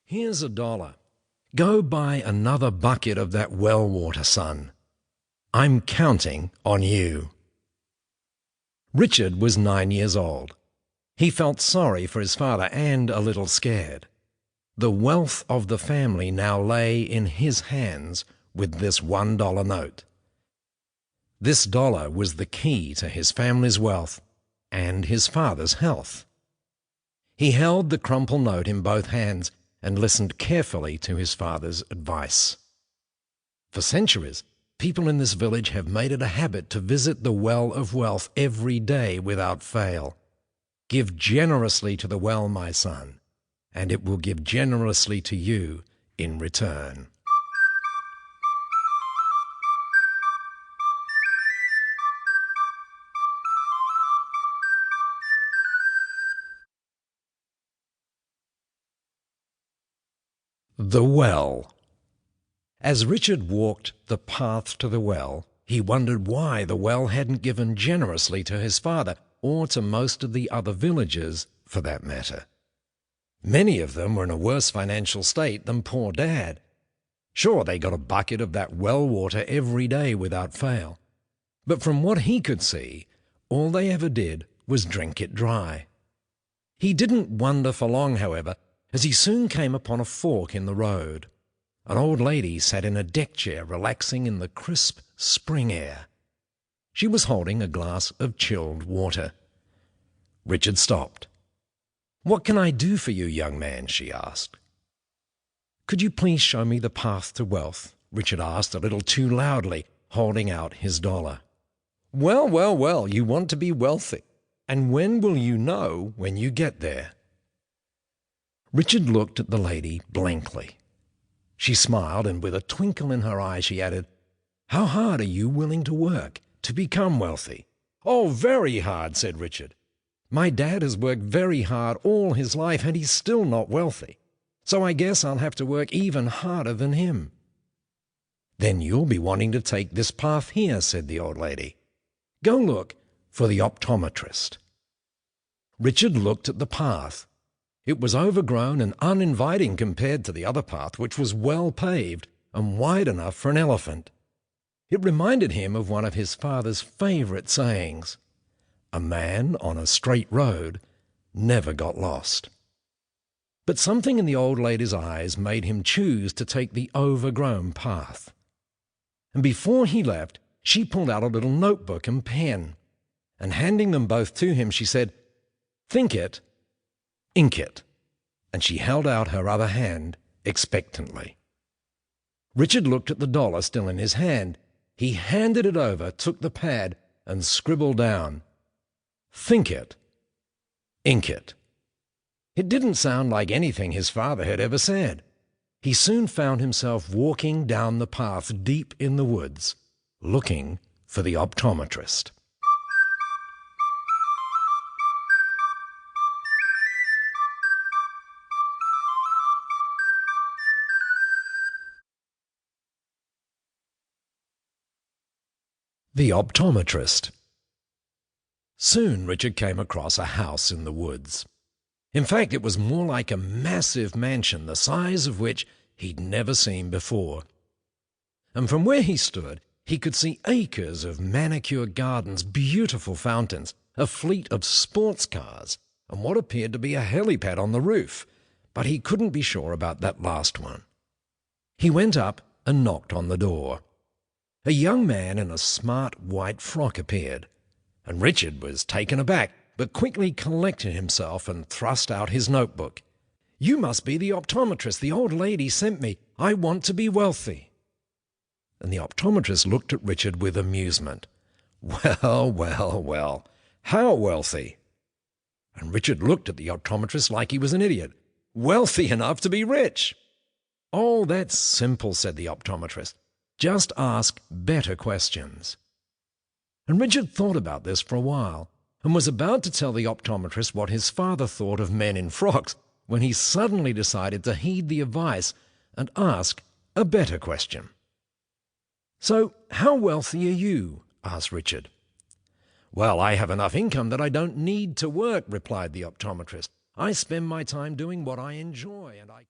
Here's $1. Go buy another bucket of that well water, son. I'm counting on you." Richard was 9 years old. He felt sorry for his father and a little scared. The wealth of the family now lay in his hands with this $1 note. This dollar was the key to his family's wealth and his father's health. He held the crumpled note in both hands and listened carefully to his father's advice. For centuries, people in this village have made it a habit to visit the well of wealth every day without fail. "Give generously to the well, my son, and it will give generously to you in return." The Well. As Richard walked the path to the well, he wondered why the well hadn't given generously to his father, or to most of the other villagers, for that matter. Many of them were in a worse financial state than poor Dad. Sure, they got a bucket of that well water every day without fail. But from what he could see, all they ever did was drink it dry. He didn't wonder for long, however, as he soon came upon a fork in the road. An old lady sat in a deck chair relaxing in the crisp spring air. She was holding a glass of chilled water. Richard stopped. "What can I do for you, young man?" she asked. "Could you please show me the path to wealth?" Richard asked a little too loudly, holding out his $1. "Well, well, well, you want to be wealthy. And when will you know when you get there?" Richard looked at the lady blankly. She smiled, and with a twinkle in her eye she added, "How hard are you willing to work to become wealthy?" "Oh, very hard," said Richard. "My dad has worked very hard all his life, and he's still not wealthy. So I guess I'll have to work even harder than him." "Then you'll be wanting to take this path here," said the old lady. "Go look for the optometrist." Richard looked at the path. It was overgrown and uninviting compared to the other path, which was well paved and wide enough for an elephant. It reminded him of one of his father's favourite sayings: "A man on a straight road never got lost." But something in the old lady's eyes made him choose to take the overgrown path. And before he left, she pulled out a little notebook and pen, and handing them both to him, she said, "Think it, ink it," and she held out her other hand expectantly. Richard looked at the $1 still in his hand. He handed it over, took the pad, and scribbled down, "Think it, ink it." It didn't sound like anything his father had ever said. He soon found himself walking down the path deep in the woods, looking for the optometrist. The optometrist. Soon Richard came across a house in the woods. In fact, it was more like a massive mansion, the size of which he'd never seen before. And from where he stood, he could see acres of manicured gardens, beautiful fountains, a fleet of sports cars, and what appeared to be a helipad on the roof, but he couldn't be sure about that last one. He went up and knocked on the door. A young man in a smart white frock appeared, and Richard was taken aback, but quickly collected himself and thrust out his notebook. "You must be the optometrist the old lady sent me. I want to be wealthy." And the optometrist looked at Richard with amusement. "Well, well, well, how wealthy?" And Richard looked at the optometrist like he was an idiot. "Wealthy enough to be rich." "Oh, that's simple," said the optometrist. "Just ask better questions." And Richard thought about this for a while, and was about to tell the optometrist what his father thought of men in frocks, when he suddenly decided to heed the advice and ask a better question. "So, how wealthy are you?" asked Richard. "Well, I have enough income that I don't need to work," replied the optometrist. "I spend my time doing what I enjoy, and I..."